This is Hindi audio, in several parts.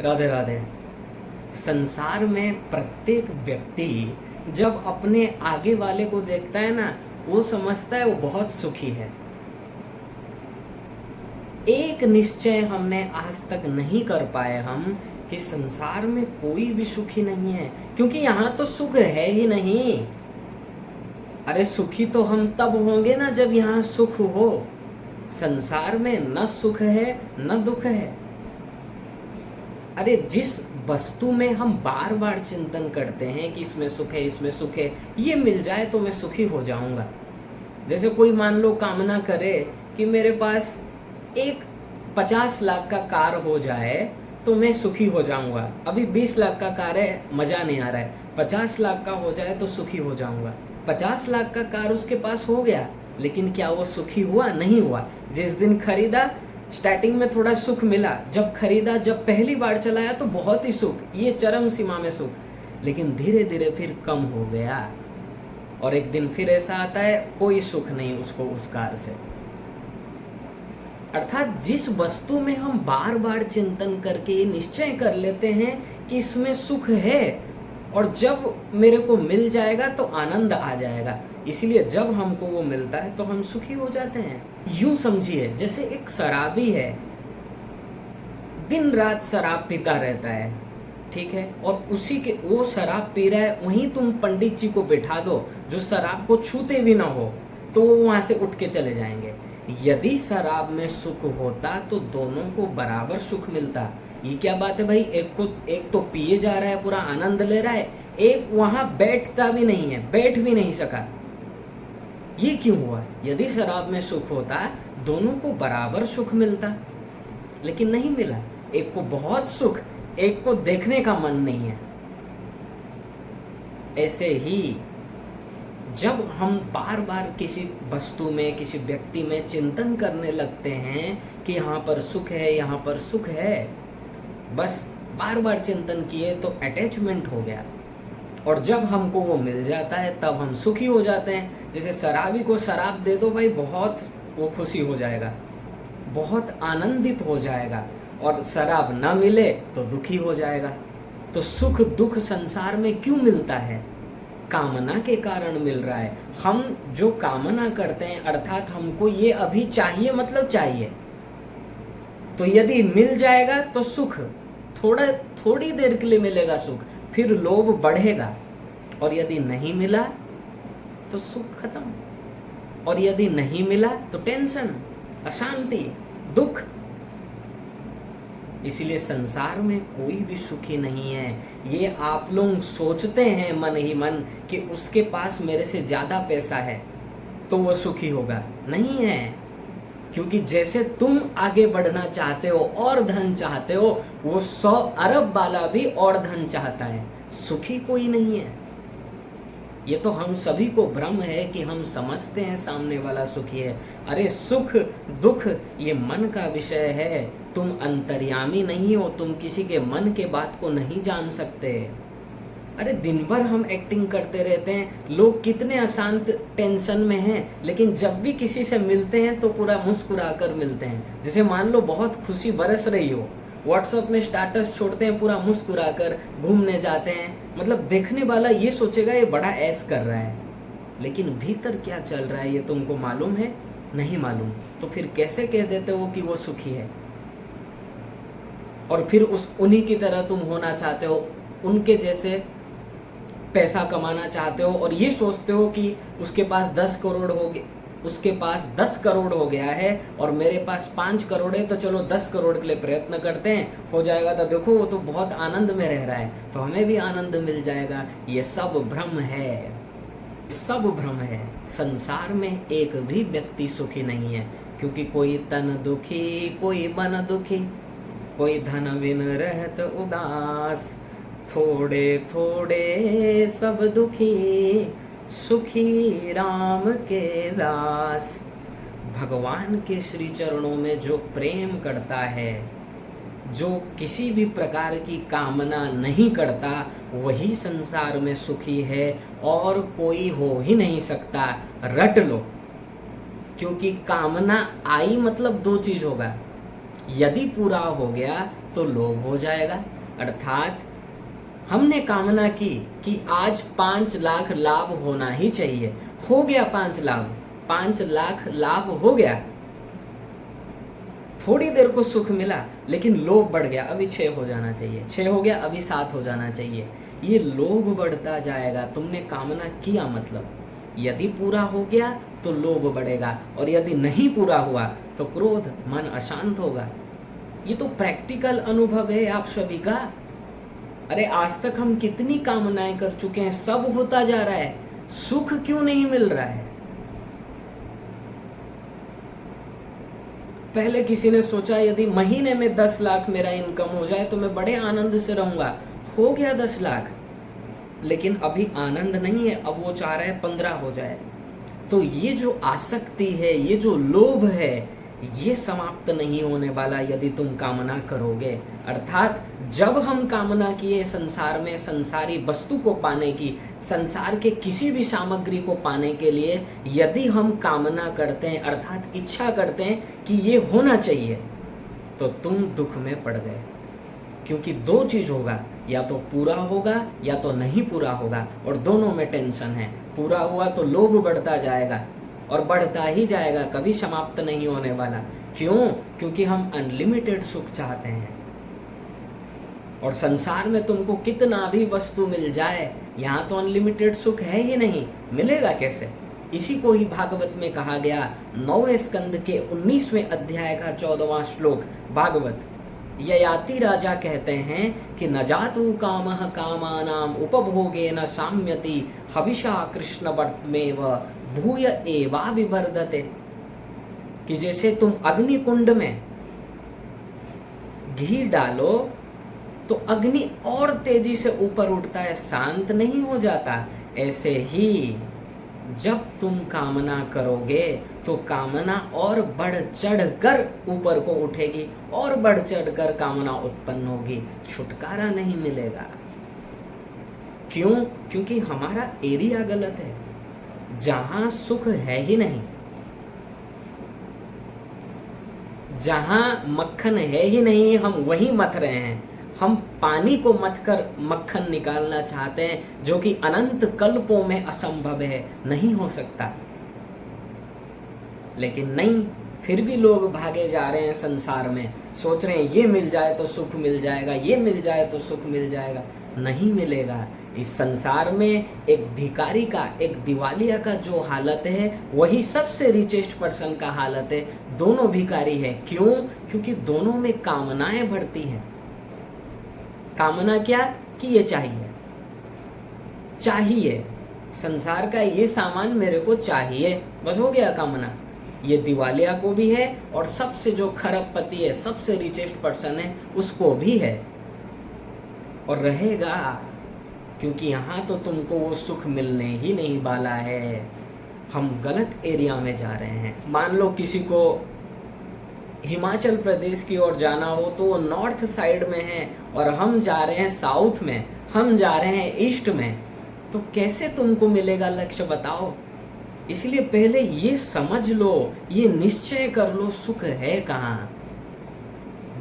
राधे राधे। संसार में प्रत्येक व्यक्ति जब अपने आगे वाले को देखता है ना, वो समझता है वो बहुत सुखी है। एक निश्चय हमने आज तक नहीं कर पाए हम कि संसार में कोई भी सुखी नहीं है, क्योंकि यहाँ तो सुख है ही नहीं। अरे सुखी तो हम तब होंगे ना जब यहाँ सुख हो। संसार में न सुख है न दुख है। अरे जिस वस्तु में हम बार बार चिंतन करते हैं कि इसमें सुख है, इसमें सुख है, ये मिल जाए तो मैं सुखी हो जाऊंगा। जैसे कोई मान लो कामना करे कि मेरे पास एक 50 लाख का कार हो जाए तो मैं सुखी हो जाऊंगा। अभी 20 लाख का कार है, मजा नहीं आ रहा है, 50 लाख का हो जाए तो सुखी हो जाऊंगा। 50 लाख का कार उसके पास हो गया, लेकिन क्या वो सुखी हुआ? नहीं हुआ। जिस दिन खरीदा स्टार्टिंग में थोड़ा सुख मिला, जब खरीदा, जब पहली बार चलाया तो बहुत ही सुख, ये चरम सीमा में सुख, लेकिन धीरे धीरे फिर कम हो गया। और एक दिन फिर ऐसा आता है कोई सुख नहीं उसको उस कार से। अर्थात जिस वस्तु में हम बार बार चिंतन करके निश्चय कर लेते हैं कि इसमें सुख है और जब मेरे को मिल जाएगा तो आनंद आ जाएगा, इसलिए जब हमको वो मिलता है तो हम सुखी हो जाते हैं। यूं समझिए जैसे एक शराबी है, दिन रात शराब पीता रहता है, ठीक है, और उसी के वो शराब पी रहा है, वहीं तुम पंडित जी को बैठा दो जो शराब को छूते भी ना हो, तो वो वहां से उठ के चले जाएंगे। यदि शराब में सुख होता तो दोनों को बराबर सुख मिलता। ये क्या बात है भाई, एक तो पिए जा रहा है, पूरा आनंद ले रहा है, एक वहां बैठता भी नहीं है, बैठ भी नहीं सका। ये क्यों हुआ? यदि शराब में सुख होता दोनों को बराबर सुख मिलता, लेकिन नहीं मिला। एक को बहुत सुख, एक को देखने का मन नहीं है। ऐसे ही जब हम बार बार किसी वस्तु में, किसी व्यक्ति में चिंतन करने लगते हैं कि यहाँ पर सुख है, यहाँ पर सुख है, बस बार बार चिंतन किए तो अटैचमेंट हो गया, और जब हमको वो मिल जाता है तब हम सुखी हो जाते हैं। जैसे शराबी को शराब दे दो भाई, बहुत वो खुशी हो जाएगा, बहुत आनंदित हो जाएगा, और शराब ना मिले तो दुखी हो जाएगा। तो सुख दुख संसार में क्यों मिलता है? कामना के कारण मिल रहा है। हम जो कामना करते हैं, अर्थात हमको ये अभी चाहिए, मतलब चाहिए, तो यदि मिल जाएगा तो सुख थोड़ी देर के लिए मिलेगा सुख, फिर लोभ बढ़ेगा, और यदि नहीं मिला तो सुख खत्म, और यदि नहीं मिला तो टेंशन, अशांति, दुख। इसलिए संसार में कोई भी सुखी नहीं है। ये आप लोग सोचते हैं मन ही मन कि उसके पास मेरे से ज्यादा पैसा है तो वो सुखी होगा, नहीं है। क्योंकि जैसे तुम आगे बढ़ना चाहते हो और धन चाहते हो, वो 100 अरब वाला भी और धन चाहता है, सुखी कोई नहीं है। ये तो हम सभी को भ्रम है कि हम समझते हैं सामने वाला सुखी है। अरे सुख दुख ये मन का विषय है, तुम अंतर्यामी नहीं हो, तुम किसी के मन के बात को नहीं जान सकते। अरे दिन भर हम एक्टिंग करते रहते हैं, लोग कितने अशांत टेंशन में हैं, लेकिन जब भी किसी से मिलते हैं तो पूरा मुस्कुरा कर मिलते हैं। जैसे मान लो बहुत खुशी बरस रही हो, व्हाट्सएप में स्टेटस छोड़ते हैं, पूरा मुस्कुरा कर घूमने जाते हैं, मतलब देखने वाला ये सोचेगा ये बड़ा ऐश कर रहा है, लेकिन भीतर क्या चल रहा है ये तुमको मालूम है? नहीं मालूम। तो फिर कैसे कह देते हो कि वो सुखी है? और फिर उन्हीं की तरह तुम होना चाहते हो, उनके जैसे पैसा कमाना चाहते हो, और ये सोचते हो कि उसके पास 10 करोड़ हो गए, उसके पास 10 करोड़ हो गया है और मेरे पास 5 करोड़ है, तो चलो 10 करोड़ के लिए प्रयत्न करते हैं, हो जाएगा तो देखो वो तो बहुत आनंद में रह रहा है, तो हमें भी आनंद मिल जाएगा। ये सब भ्रम है, सब भ्रम है। संसार में एक भी व्यक्ति सुखी नहीं है, क्योंकि कोई तन दुखी, कोई मन दुखी, कोई धन बिन रहत उदास, थोड़े थोड़े सब दुखी, सुखी राम के दास। भगवान के श्री चरणों में जो प्रेम करता है, जो किसी भी प्रकार की कामना नहीं करता, वही संसार में सुखी है, और कोई हो ही नहीं सकता। रट लो, क्योंकि कामना आई मतलब 2 चीज होगा, यदि पूरा हो गया तो लोभ हो जाएगा। अर्थात हमने कामना की कि आज 5 लाख लाभ होना ही चाहिए, हो गया 5 लाख लाभ हो गया, थोड़ी देर को सुख मिला, लेकिन लोभ बढ़ गया, अभी 6 हो जाना चाहिए, 6 हो गया अभी 7 हो जाना चाहिए। ये लोभ बढ़ता जाएगा। तुमने कामना किया मतलब, यदि पूरा हो गया तो लोभ बढ़ेगा, और यदि नहीं पूरा हुआ तो क्रोध, मन अशांत होगा। ये तो प्रैक्टिकल अनुभव है आप सभी का। अरे आज तक हम कितनी कामनाएं कर चुके हैं, सब होता जा रहा है, सुख क्यों नहीं मिल रहा है? पहले किसी ने सोचा यदि महीने में 10 लाख मेरा इनकम हो जाए तो मैं बड़े आनंद से रहूंगा, हो गया 10 लाख, लेकिन अभी आनंद नहीं है, अब वो चाह रहा है 15 हो जाए। तो ये जो आसक्ति है, ये जो लोभ है, ये समाप्त नहीं होने वाला यदि तुम कामना करोगे। अर्थात जब हम कामना किए संसार में संसारी वस्तु को पाने की, संसार के किसी भी सामग्री को पाने के लिए यदि हम कामना करते हैं, अर्थात इच्छा करते हैं कि ये होना चाहिए, तो तुम दुख में पड़ गए। क्योंकि 2 चीज होगा, या तो पूरा होगा या तो नहीं पूरा होगा, और दोनों में टेंशन है। पूरा हुआ तो लोभ बढ़ता जाएगा और बढ़ता ही जाएगा, कभी समाप्त नहीं होने वाला। क्यों? क्योंकि हम अनलिमिटेड सुख चाहते हैं, और संसार में तुमको कितना भी वस्तु मिल जाए, यहाँ तो अनलिमिटेड सुख है ही नहीं, मिलेगा कैसे? इसी को ही भागवत में कहा गया, 9वें स्कंद के 19वें अध्याय का 14वां श्लोक भागवत। ययाति राजा कहते हैं कि न जातु कामः कामानाम उपभोगे न साम्यति हविषा कृष्ण वर्तमेव भूय एवा विवर्धते। कि जैसे तुम अग्नि कुंड में घी डालो तो अग्नि और तेजी से ऊपर उठता है, शांत नहीं हो जाता। ऐसे ही जब तुम कामना करोगे तो कामना और बढ़ चढ़ कर ऊपर को उठेगी, और बढ़ चढ़ कर कामना उत्पन्न होगी, छुटकारा नहीं मिलेगा। क्यों? क्योंकि हमारा एरिया गलत है, जहां सुख है ही नहीं, जहां मक्खन है ही नहीं, हम वहीं मथ रहे हैं। हम पानी को मथ कर मक्खन निकालना चाहते हैं, जो कि अनंत कल्पों में असंभव है, नहीं हो सकता। लेकिन नहीं, फिर भी लोग भागे जा रहे हैं संसार में, सोच रहे हैं ये मिल जाए तो सुख मिल जाएगा, ये मिल जाए तो सुख मिल जाएगा। नहीं मिलेगा। इस संसार में एक भिखारी का, एक दिवालिया का जो हालत है, वही सबसे रिचेस्ट पर्सन का हालत है। दोनों भिखारी है। क्यों? क्योंकि दोनों में कामनाएं बढ़ती हैं। कामना क्या? कि ये चाहिए, चाहिए, संसार का ये सामान मेरे को चाहिए, बस हो गया कामना। ये दिवालिया को भी है, और सबसे जो खरबपति है, सबसे रिचेस्ट पर्सन है, उसको भी है, और रहेगा। क्योंकि यहाँ तो तुमको वो सुख मिलने ही नहीं वाला है। हम गलत एरिया में जा रहे हैं। मान लो किसी को हिमाचल प्रदेश की ओर जाना हो तो वो नॉर्थ साइड में है, और हम जा रहे हैं साउथ में, हम जा रहे हैं ईस्ट में, तो कैसे तुमको मिलेगा लक्ष्य बताओ? इसलिए पहले ये समझ लो, ये निश्चय कर लो, सुख है कहाँ।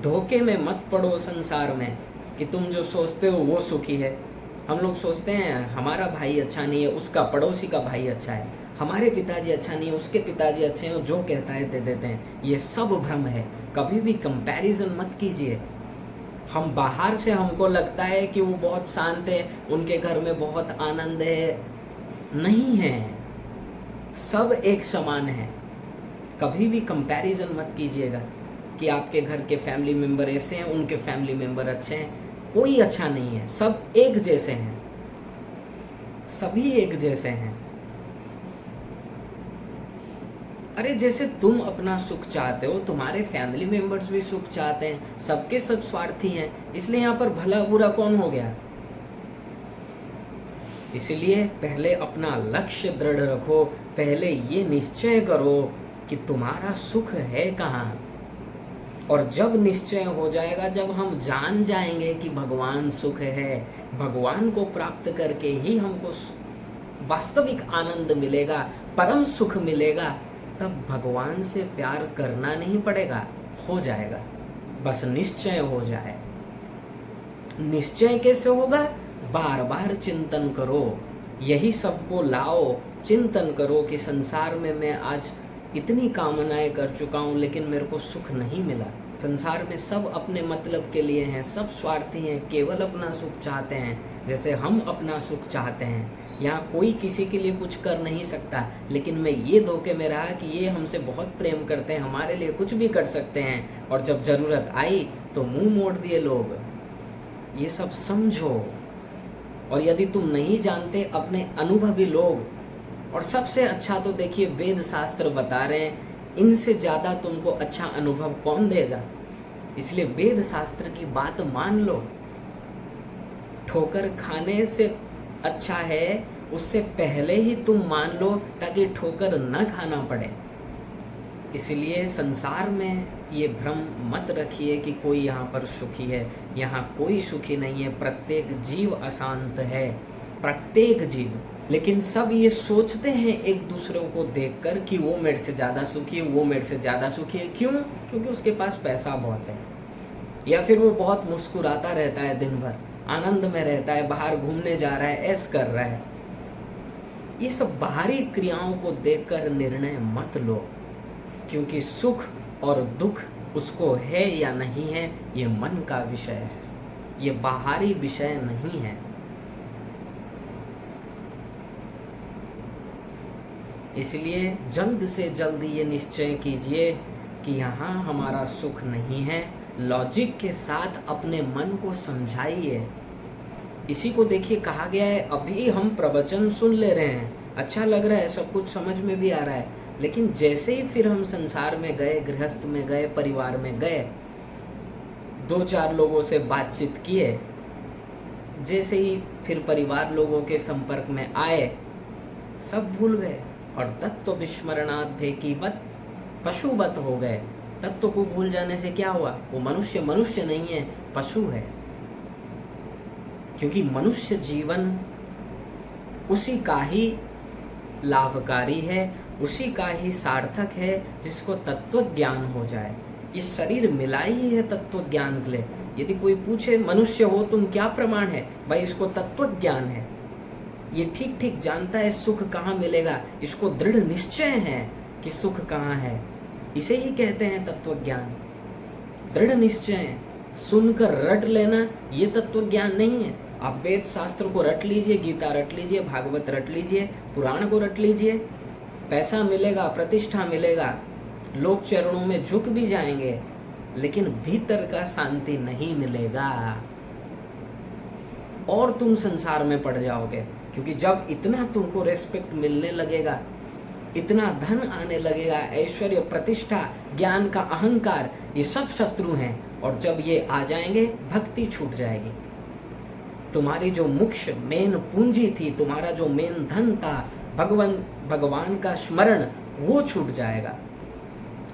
धोखे में मत पड़ो संसार में कि तुम जो सोचते हो वो सुखी है। हम लोग सोचते हैं हमारा भाई अच्छा नहीं है, उसका पड़ोसी का भाई अच्छा है, हमारे पिताजी अच्छा नहीं है, उसके पिताजी अच्छे हैं, जो कहता है दे देते हैं। ये सब भ्रम है। कभी भी कंपैरिजन मत कीजिए। हम बाहर से हमको लगता है कि वो बहुत शांत है, उनके घर में बहुत आनंद है, नहीं है, सब एक समान है। कभी भी कंपैरिजन मत कीजिएगा कि आपके घर के फैमिली मेंबर ऐसे हैं, उनके फैमिली मेंबर अच्छे हैं। कोई अच्छा नहीं है, सब एक जैसे हैं, सभी एक जैसे हैं। अरे जैसे तुम अपना सुख चाहते हो, तुम्हारे फैमिली मेंबर्स भी सुख चाहते हैं, सबके सब स्वार्थी हैं। इसलिए यहाँ पर भला बुरा कौन हो गया? इसलिए पहले अपना लक्ष्य दृढ़ रखो, पहले ये निश्चय करो कि तुम्हारा सुख है कहाँ। और जब निश्चय हो जाएगा, जब हम जान जाएंगे कि भगवान सुख है, भगवान को प्राप्त करके ही हमको वास्तविक आनंद मिलेगा, परम सुख मिलेगा, तब भगवान से प्यार करना नहीं पड़ेगा, हो जाएगा। बस निश्चय हो जाए। निश्चय कैसे होगा? बार बार चिंतन करो, यही सबको लाओ, चिंतन करो कि संसार में मैं आज इतनी कामनाएं कर चुका हूँ लेकिन मेरे को सुख नहीं मिला। संसार में सब अपने मतलब के लिए हैं, सब स्वार्थी हैं, केवल अपना सुख चाहते हैं जैसे हम अपना सुख चाहते हैं। यहाँ कोई किसी के लिए कुछ कर नहीं सकता, लेकिन मैं ये धोखे में रहा कि ये हमसे बहुत प्रेम करते हैं, हमारे लिए कुछ भी कर सकते हैं, और जब ज़रूरत आई तो मुंह मोड़ दिए लोग। ये सब समझो। और यदि तुम नहीं जानते, अपने अनुभवी लोग, और सबसे अच्छा तो देखिए वेद शास्त्र बता रहे हैं, इनसे ज़्यादा तुमको अच्छा अनुभव कौन देगा? इसलिए वेद शास्त्र की बात मान लो। ठोकर खाने से अच्छा है उससे पहले ही तुम मान लो, ताकि ठोकर न खाना पड़े। इसलिए संसार में ये भ्रम मत रखिए कि कोई यहाँ पर सुखी है। यहाँ कोई सुखी नहीं है, प्रत्येक जीव अशांत है, प्रत्येक जीव। लेकिन सब ये सोचते हैं एक दूसरे को देखकर कि वो मेरे से ज़्यादा सुखी है, वो मेरे से ज़्यादा सुखी है। क्यों? क्योंकि उसके पास पैसा बहुत है, या फिर वो बहुत मुस्कुराता रहता है, दिन भर आनंद में रहता है, बाहर घूमने जा रहा है, ऐश कर रहा है। ये सब बाहरी क्रियाओं को देखकर निर्णय मत लो, क्योंकि सुख और दुख उसको है या नहीं है, ये मन का विषय है, ये बाहरी विषय नहीं है। इसलिए जल्द से जल्द ये निश्चय कीजिए कि यहाँ हमारा सुख नहीं है। लॉजिक के साथ अपने मन को समझाइए। इसी को देखिए कहा गया है, अभी हम प्रवचन सुन ले रहे हैं, अच्छा लग रहा है, सब कुछ समझ में भी आ रहा है, लेकिन जैसे ही फिर हम संसार में गए, गृहस्थ में गए, परिवार में गए, 2-4 लोगों से बातचीत किए, जैसे ही फिर परिवार लोगों के संपर्क में आए, सब भूल गए और तत्व विस्मरणात् भेकीवत पशुवत हो गए। तत्व को भूल जाने से क्या हुआ? वो मनुष्य मनुष्य नहीं है, पशु है। क्योंकि मनुष्य जीवन उसी का ही लाभकारी है, उसी का ही सार्थक है जिसको तत्व ज्ञान हो जाए। इस शरीर मिला ही है तत्व ज्ञान के लिए। यदि कोई पूछे मनुष्य हो तुम, क्या प्रमाण है? भाई इसको तत्व ज्ञान है, ये ठीक ठीक जानता है सुख कहाँ मिलेगा, इसको दृढ़ निश्चय है कि सुख कहाँ है, इसे ही कहते हैं तत्व ज्ञान। दृढ़ निश्चय, सुनकर रट लेना, ये तत्व ज्ञान नहीं है। आप वेद शास्त्र को रट लीजिए, गीता रट लीजिए, भागवत रट लीजिए, पुराण को रट लीजिए, पैसा मिलेगा, प्रतिष्ठा मिलेगा, लोग चरणों में झुक भी जाएंगे, लेकिन भीतर का शांति नहीं मिलेगा और तुम संसार में पड़ जाओगे। क्योंकि जब इतना तुमको रेस्पेक्ट मिलने लगेगा, इतना धन आने लगेगा, ऐश्वर्य, प्रतिष्ठा, ज्ञान का अहंकार, ये सब शत्रु हैं, और जब ये आ जाएंगे भक्ति छूट जाएगी। तुम्हारी जो मुख्य मेन पूंजी थी, तुम्हारा जो मेन धन था, भगवान का स्मरण, वो छूट जाएगा।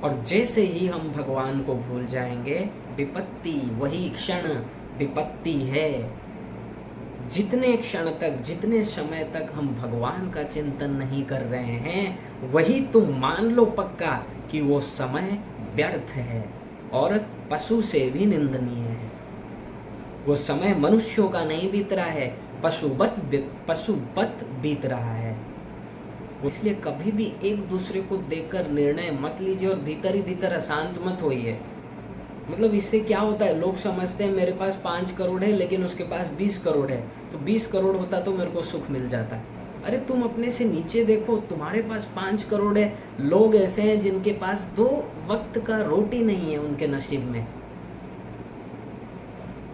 और जैसे ही हम भगवान को भूल जाएंगे, विपत्ति, वही क्षण विपत्ति है। जितने क्षण तक, जितने समय तक हम भगवान का चिंतन नहीं कर रहे हैं, वही तुम मान लो पक्का कि वो समय व्यर्थ है और पशु से भी निंदनीय है। वो समय मनुष्यों का नहीं बीत रहा है, पशुवत बीत रहा है। इसलिए कभी भी एक दूसरे को देखकर निर्णय मत लीजिए और भीतर ही भीतर अशांत मत होइए। मतलब इससे क्या होता है, लोग समझते हैं मेरे पास 5 करोड़ है लेकिन उसके पास 20 करोड़ है, तो 20 करोड़ होता तो मेरे को सुख मिल जाता। अरे तुम अपने से नीचे देखो, तुम्हारे पास 5 करोड़ है, लोग ऐसे हैं जिनके पास 2 वक्त का रोटी नहीं है उनके नसीब में,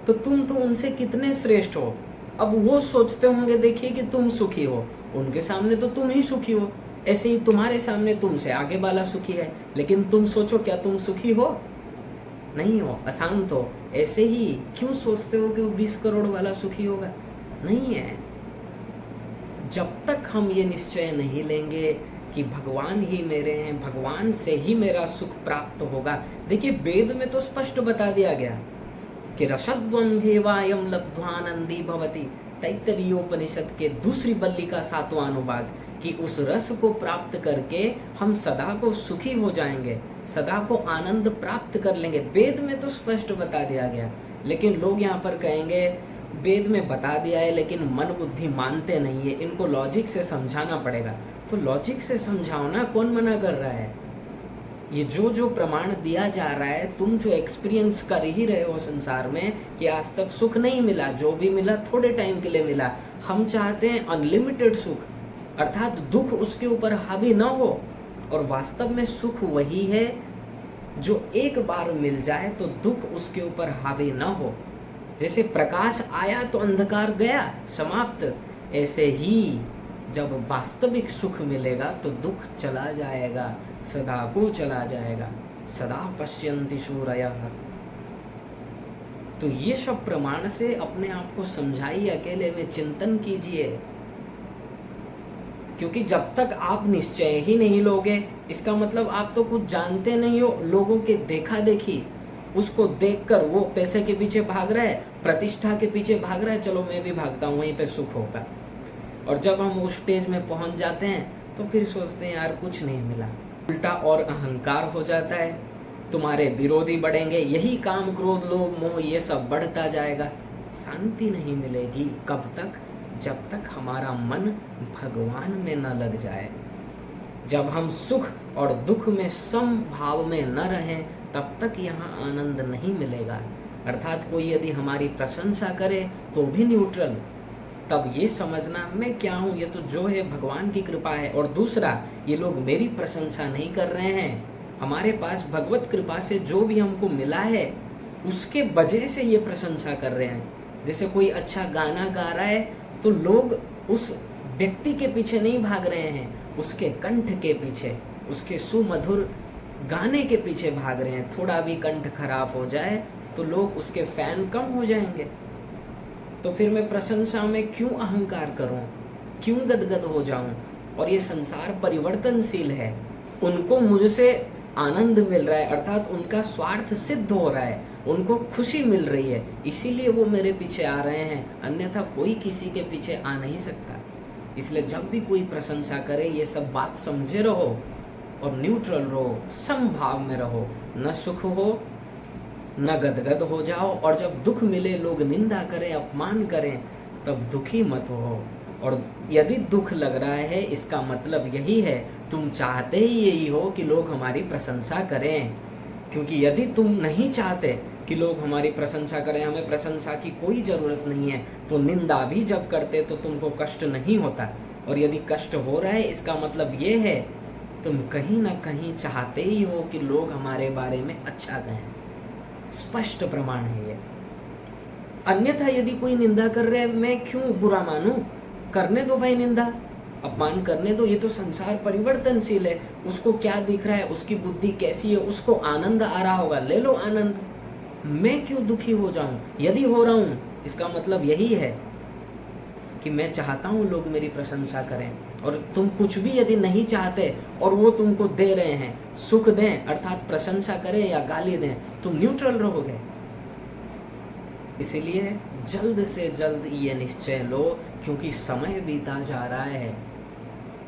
तो तुम तो उनसे कितने श्रेष्ठ हो। अब वो सोचते होंगे देखिए कि तुम सुखी हो, उनके सामने तो तुम ही सुखी हो, ऐसे ही तुम्हारे सामने तुमसे आगे वाला सुखी है, लेकिन तुम सोचो क्या तुम सुखी हो? नहीं हो, अशांत हो। ऐसे ही क्यों सोचते हो कि वो 20 करोड़ वाला सुखी होगा? नहीं है। जब तक हम ये निश्चय नहीं लेंगे कि भगवान ही मेरे हैं, भगवान से ही मेरा सुख प्राप्त होगा। देखिए वेद में तो स्पष्ट बता दिया गया कि रसद्वम हेवायम लब्ध्वानंदी भवति, तैत्तरीयोपनिषद के दूसरी बल्ली का 7वां अनुभाग, कि उस रस को प्राप्त करके हम सदा को सुखी हो जाएंगे, सदा को आनंद प्राप्त कर लेंगे। वेद में तो स्पष्ट बता दिया गया, लेकिन लोग यहाँ पर कहेंगे वेद में बता दिया है लेकिन मन बुद्धि मानते नहीं है, इनको लॉजिक से समझाना पड़ेगा। तो लॉजिक से समझाओ ना, कौन मना कर रहा है? ये जो प्रमाण दिया जा रहा है, तुम जो एक्सपीरियंस कर ही रहे हो संसार में कि आज तक सुख नहीं मिला, जो भी मिला थोड़े टाइम के लिए मिला। हम चाहते हैं अनलिमिटेड सुख, अर्थात दुख उसके ऊपर हावी न हो। और वास्तव में सुख वही है जो एक बार मिल जाए तो दुख उसके ऊपर हावी न हो। जैसे प्रकाश आया तो अंधकार गया, समाप्त। ऐसे ही जब वास्तविक सुख मिलेगा तो दुख चला जाएगा, सदा को चला जाएगा। सदा पश्यन्ति सूरयः। तो ये सब प्रमाण से अपने आप को समझाइए, अकेले में चिंतन कीजिए, क्योंकि जब तक आप निश्चय ही नहीं लोगे, इसका मतलब आप तो कुछ जानते नहीं हो। लोगों के देखा देखी, उसको देखकर वो पैसे के पीछे भाग रहा है, प्रतिष्ठा के पीछे भाग रहा है, चलो मैं भी भागता हूँ, वहीं पे सुख होगा। और जब हम उस स्टेज में पहुंच जाते हैं तो फिर सोचते हैं यार कुछ नहीं मिला, उल्टा और अहंकार हो जाता है, तुम्हारे विरोधी बढ़ेंगे, यही काम क्रोध लोभ मोह ये सब बढ़ता जाएगा। शांति नहीं मिलेगी कब तक? जब तक हमारा मन भगवान में न लग जाए। जब हम सुख और दुख में सम भाव में न रहें तब तक यहाँ आनंद नहीं मिलेगा। अर्थात कोई यदि हमारी प्रशंसा करे तो भी न्यूट्रल, तब ये समझना मैं क्या हूँ, ये तो जो है भगवान की कृपा है। और दूसरा, ये लोग मेरी प्रशंसा नहीं कर रहे हैं, हमारे पास भगवत कृपा से जो भी हमको मिला है उसके वजह से ये प्रशंसा कर रहे हैं। जैसे कोई अच्छा गाना गा रहा है तो लोग उस व्यक्ति के पीछे नहीं भाग रहे हैं, उसके कंठ के पीछे, उसके सुमधुर गाने के पीछे भाग रहे हैं। थोड़ा भी कंठ खराब हो जाए तो लोग उसके फैन कम हो जाएंगे। तो फिर मैं प्रशंसा में क्यों अहंकार करूं, क्यों गदगद हो जाऊं? और ये संसार परिवर्तनशील है, उनको मुझसे आनंद मिल रहा है, अर्थात उनका स्वार्थ सिद्ध हो रहा है, उनको खुशी मिल रही है, इसीलिए वो मेरे पीछे आ रहे हैं, अन्यथा कोई किसी के पीछे आ नहीं सकता। इसलिए जब भी कोई प्रशंसा करे ये सब बात समझे रहो और न्यूट्रल रहो, समभाव में रहो, न सुख हो न गदगद हो जाओ। और जब दुख मिले, लोग निंदा करें, अपमान करें, तब दुखी मत हो। और यदि दुख लग रहा है इसका मतलब यही है, तुम चाहते ही यही हो कि लोग हमारी प्रशंसा करें। क्योंकि यदि तुम नहीं चाहते कि लोग हमारी प्रशंसा करें, हमें प्रशंसा की कोई ज़रूरत नहीं है, तो निंदा भी जब करते तो तुमको कष्ट नहीं होता। और यदि कष्ट हो रहा है इसका मतलब ये है तुम कहीं ना कहीं चाहते ही हो कि लोग हमारे बारे में अच्छा कहें। स्पष्ट प्रमाण है ये। अन्यथा यदि कोई निंदा कर रहे हैं, मैं क्यों बुरा मानूं? करने दो भाई, निंदा अपमान करने दो, ये तो संसार परिवर्तनशील है। उसको क्या दिख रहा है, उसकी बुद्धि कैसी है, उसको आनंद आ रहा होगा, ले लो आनंद। मैं क्यों दुखी हो जाऊं? यदि हो रहा हूं इसका मतलब यही है कि मैं चाहता हूं लोग मेरी प्रशंसा करें। और तुम कुछ भी यदि नहीं चाहते और वो तुमको दे रहे हैं, सुख दें अर्थात प्रशंसा करें या गाली दें, तुम न्यूट्रल रहोगे। इसलिए जल्द से जल्द ये निश्चय लो, क्योंकि समय बीता जा रहा है।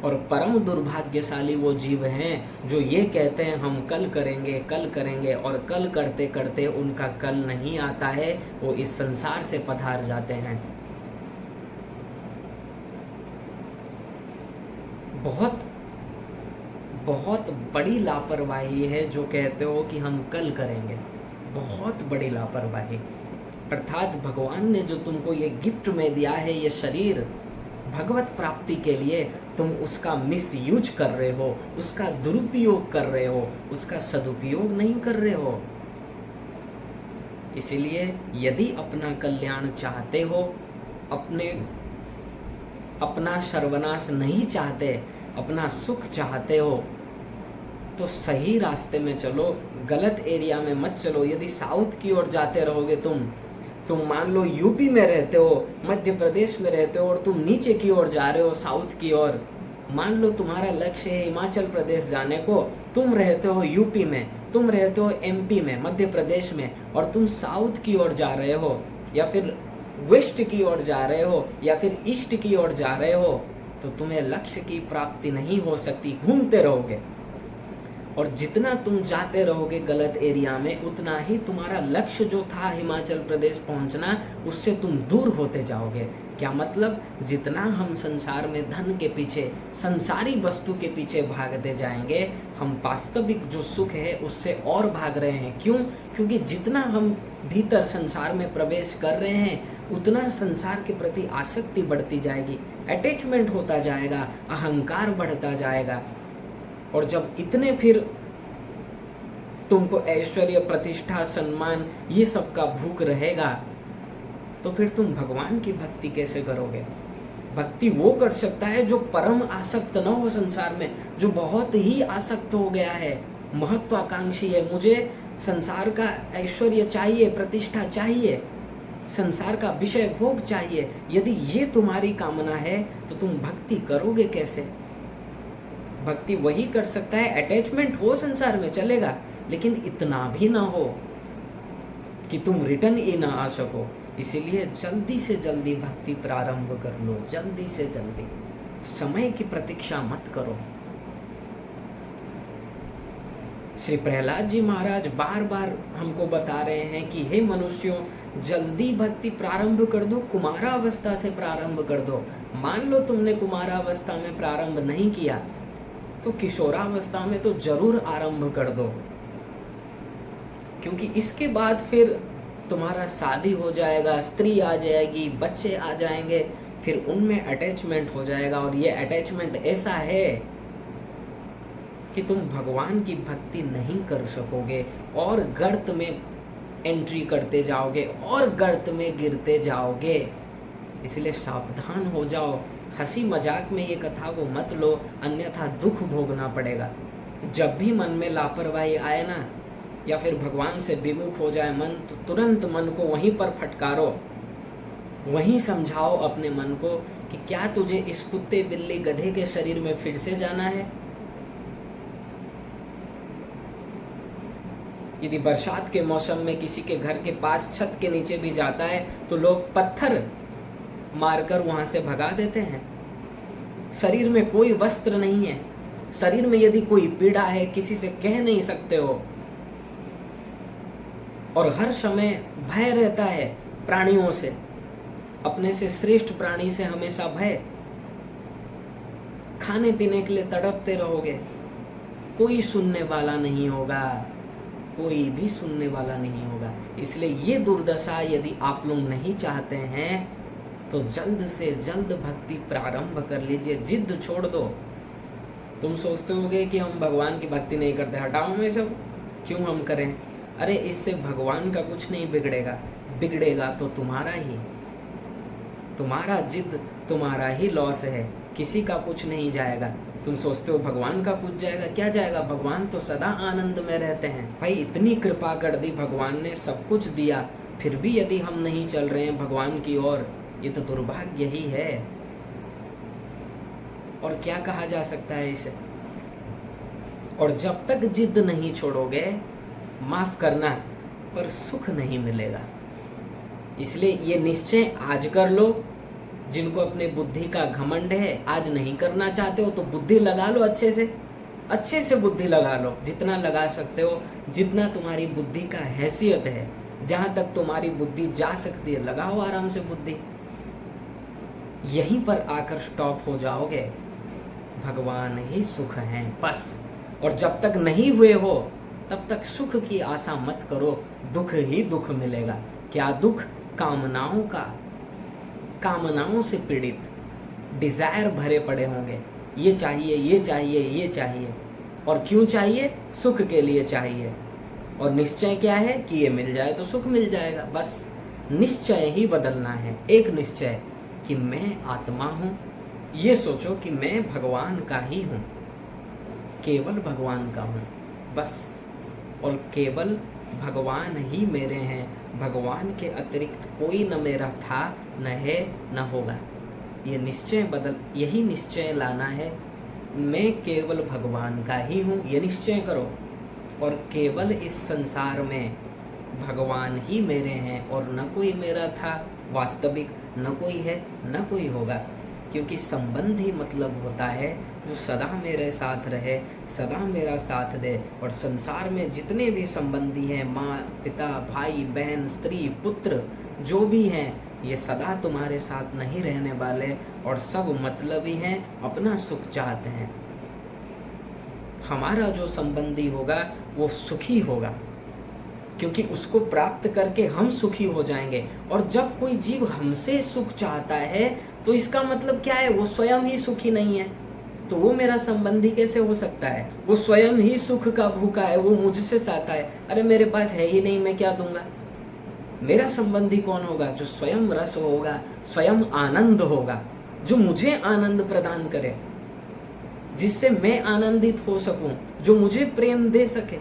और परम दुर्भाग्यशाली वो जीव हैं जो ये कहते हैं हम कल करेंगे कल करेंगे, और कल करते करते उनका कल नहीं आता है, वो इस संसार से पधार जाते हैं। बहुत बहुत बड़ी लापरवाही है जो कहते हो कि हम कल करेंगे, बहुत बड़ी लापरवाही। अर्थात भगवान ने जो तुमको ये गिफ्ट में दिया है, ये शरीर भगवत प्राप्ति के लिए, तुम उसका मिसयूज कर रहे हो, उसका दुरुपयोग कर रहे हो, उसका सदुपयोग नहीं कर रहे हो। इसलिए यदि अपना कल्याण चाहते हो, अपना सर्वनाश नहीं चाहते, अपना सुख चाहते हो, तो सही रास्ते में चलो, गलत एरिया में मत चलो। यदि साउथ की ओर जाते रहोगे तुम मान लो यूपी में रहते हो, मध्य प्रदेश में रहते हो, और तुम नीचे की ओर जा रहे हो साउथ की ओर। मान लो तुम्हारा लक्ष्य है हिमाचल प्रदेश जाने को, तुम रहते हो यूपी में, तुम रहते हो एमपी में, मध्य प्रदेश में, और तुम साउथ की ओर जा रहे हो, या फिर वेस्ट की ओर जा रहे हो, या फिर ईस्ट की ओर जा रहे हो, तो तुम्हें लक्ष्य की प्राप्ति नहीं हो सकती, घूमते रहोगे। और जितना तुम जाते रहोगे गलत एरिया में, उतना ही तुम्हारा लक्ष्य जो था हिमाचल प्रदेश पहुंचना, उससे तुम दूर होते जाओगे। क्या मतलब? जितना हम संसार में धन के पीछे, संसारी वस्तु के पीछे भागते जाएंगे, हम वास्तविक जो सुख है उससे और भाग रहे हैं। क्यों? क्योंकि जितना हम भीतर संसार में प्रवेश कर रहे हैं, उतना संसार के प्रति आसक्ति बढ़ती जाएगी, अटैचमेंट होता जाएगा, अहंकार बढ़ता जाएगा। और जब इतने फिर तुमको ऐश्वर्य, प्रतिष्ठा, सम्मान, ये सब का भूख रहेगा, तो फिर तुम भगवान की भक्ति कैसे करोगे? भक्ति वो कर सकता है जो परम आसक्त न हो संसार में, जो बहुत ही आसक्त हो गया है, महत्वाकांक्षी है। मुझे संसार का ऐश्वर्य चाहिए, प्रतिष्ठा चाहिए, संसार का विषय भोग चाहिए। यदि ये तुम्हारी कामना है तो तुम भक्ति करोगे कैसे? भक्ति वही कर सकता है, अटैचमेंट हो संसार में चलेगा, लेकिन इतना भी ना हो कि तुम रिटर्न ही ना आ सको। इसीलिए जल्दी से जल्दी भक्ति प्रारंभ कर लो, जल्दी से जल्दी। समय की प्रतीक्षा मत करो। श्री प्रहलाद जी महाराज बार बार हमको बता रहे हैं कि हे मनुष्यों, जल्दी भक्ति प्रारंभ कर दो, कुमारावस्था से प्रारंभ कर दो। मान लो तुमने कुमारावस्था में प्रारंभ नहीं किया, तो किशोरावस्था में तो जरूर आरंभ कर दो, क्योंकि इसके बाद फिर तुम्हारा शादी हो जाएगा, स्त्री आ जाएगी, बच्चे आ जाएंगे, फिर उनमें अटैचमेंट हो जाएगा। और ये अटैचमेंट ऐसा है कि तुम भगवान की भक्ति नहीं कर सकोगे, और गर्त में एंट्री करते जाओगे और गर्त में गिरते जाओगे। इसलिए सावधान हो जाओ। हंसी मजाक में ये कथा को मत लो, अन्यथा दुख भोगना पड़ेगा। जब भी मन में लापरवाही आए ना, या फिर भगवान से विमुख हो जाए मन, तो तुरंत मन को वहीं पर फटकारो, वहीं समझाओ अपने मन को कि क्या तुझे इस कुत्ते, बिल्ली, गधे के शरीर में फिर से जाना है? यदि बरसात के मौसम में किसी के घर के पास छत के नीचे भी जाता है तो लोग पत्थर मारकर वहां से भगा देते हैं। शरीर में कोई वस्त्र नहीं है, शरीर में यदि कोई पीड़ा है, किसी से कह नहीं सकते हो, और हर समय भय रहता है प्राणियों से, अपने से श्रेष्ठ प्राणी से हमेशा भय, खाने पीने के लिए तड़पते रहोगे, कोई सुनने वाला नहीं होगा, कोई भी सुनने वाला नहीं होगा। इसलिए ये दुर्दशा यदि आप लोग नहीं चाहते हैं तो जल्द से जल्द भक्ति प्रारंभ कर लीजिए, जिद छोड़ दो। तुम सोचते होगे कि हम भगवान की भक्ति नहीं करते, हटाओ में सब, क्यों हम करें? अरे इससे भगवान का कुछ नहीं बिगड़ेगा, बिगड़ेगा तो तुम्हारा ही, तुम्हारा जिद, तुम्हारा ही लॉस है, किसी का कुछ नहीं जाएगा। तुम सोचते हो भगवान का कुछ जाएगा, क्या जाएगा? भगवान तो सदा आनंद में रहते हैं। भाई इतनी कृपा कर दी, भगवान ने सब कुछ दिया, फिर भी यदि हम नहीं चल रहे हैं भगवान की ओर, ये तो दुर्भाग्य ही है। और क्या कहा जा सकता है इसे? और जब तक जिद नहीं छोड़ोगे, माफ करना, पर सुख नहीं मिलेगा। इसलिए ये निश्चय आज कर लो। जिनको अपने बुद्धि का घमंड है, आज नहीं करना चाहते हो तो बुद्धि लगा लो, अच्छे से बुद्धि लगा लो, जितना लगा सकते हो, जितना तुम्हारी बुद्धि का हैसियत है, जहां तक तुम्हारी बुद्धि जा सकती है, लगाओ आराम से बुद्धि। यहीं पर आकर स्टॉप हो जाओगे। भगवान ही सुख हैं बस। और जब तक नहीं हुए हो तब तक सुख की आशा मत करो, दुख ही दुख मिलेगा। क्या दुख? कामनाओं का, कामनाओं से पीड़ित, डिजायर भरे पड़े होंगे, ये चाहिए, ये चाहिए, ये चाहिए। और क्यों चाहिए? सुख के लिए चाहिए। और निश्चय क्या है कि ये मिल जाए तो सुख मिल जाएगा। बस निश्चय ही बदलना है। एक निश्चय कि मैं आत्मा हूँ, ये सोचो कि मैं भगवान का ही हूँ, केवल भगवान का हूँ बस। और केवल भगवान ही मेरे हैं, भगवान के अतिरिक्त कोई न मेरा था, न है, न होगा। ये निश्चय यही निश्चय लाना है, मैं केवल भगवान का ही हूँ, ये निश्चय करो। और केवल इस संसार में भगवान ही मेरे हैं, और न कोई मेरा था वास्तविक, न कोई है, न कोई होगा। क्योंकि संबंध ही मतलब होता है जो सदा मेरे साथ रहे, सदा मेरा साथ दे। और संसार में जितने भी संबंधी हैं, माँ पिता भाई बहन स्त्री पुत्र जो भी हैं, ये सदा तुम्हारे साथ नहीं रहने वाले और सब मतलबी हैं, अपना सुख चाहते हैं। हमारा जो संबंधी होगा वो सुखी होगा, क्योंकि उसको प्राप्त करके हम सुखी हो जाएंगे। और जब कोई जीव हमसे सुख चाहता है तो इसका मतलब क्या है, वो स्वयं ही सुखी नहीं है, तो वो मेरा संबंधी कैसे हो सकता है। वो स्वयं ही सुख का भूखा है, वो मुझसे चाहता है, अरे मेरे पास है ही नहीं, मैं क्या दूंगा। मेरा संबंधी कौन होगा, जो स्वयं रस होगा, स्वयं आनंद होगा, जो मुझे आनंद प्रदान करे, जिससे मैं आनंदित हो सकूं, जो मुझे प्रेम दे सके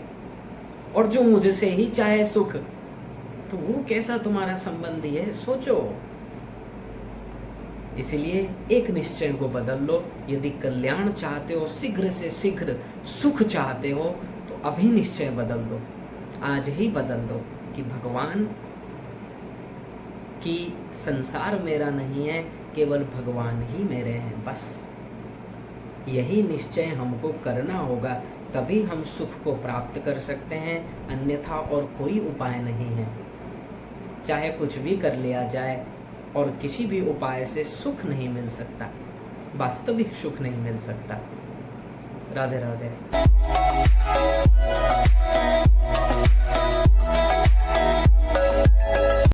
और जो मुझसे ही चाहे सुख। तो वो कैसा तुम्हारा संबंधी है, सोचो। इसलिए एक निश्चय को बदल लो। यदि कल्याण चाहते हो, शीघ्र से शीघ्र सुख चाहते हो, तो अभी निश्चय बदल दो, आज ही बदल दो कि भगवान की संसार मेरा नहीं है, केवल भगवान ही मेरे हैं। बस यही निश्चय हमको करना होगा, तभी हम सुख को प्राप्त कर सकते हैं, अन्यथा और कोई उपाय नहीं है। चाहे कुछ भी कर लिया जाए और किसी भी उपाय से सुख नहीं मिल सकता, वास्तविक सुख नहीं मिल सकता। राधे राधे।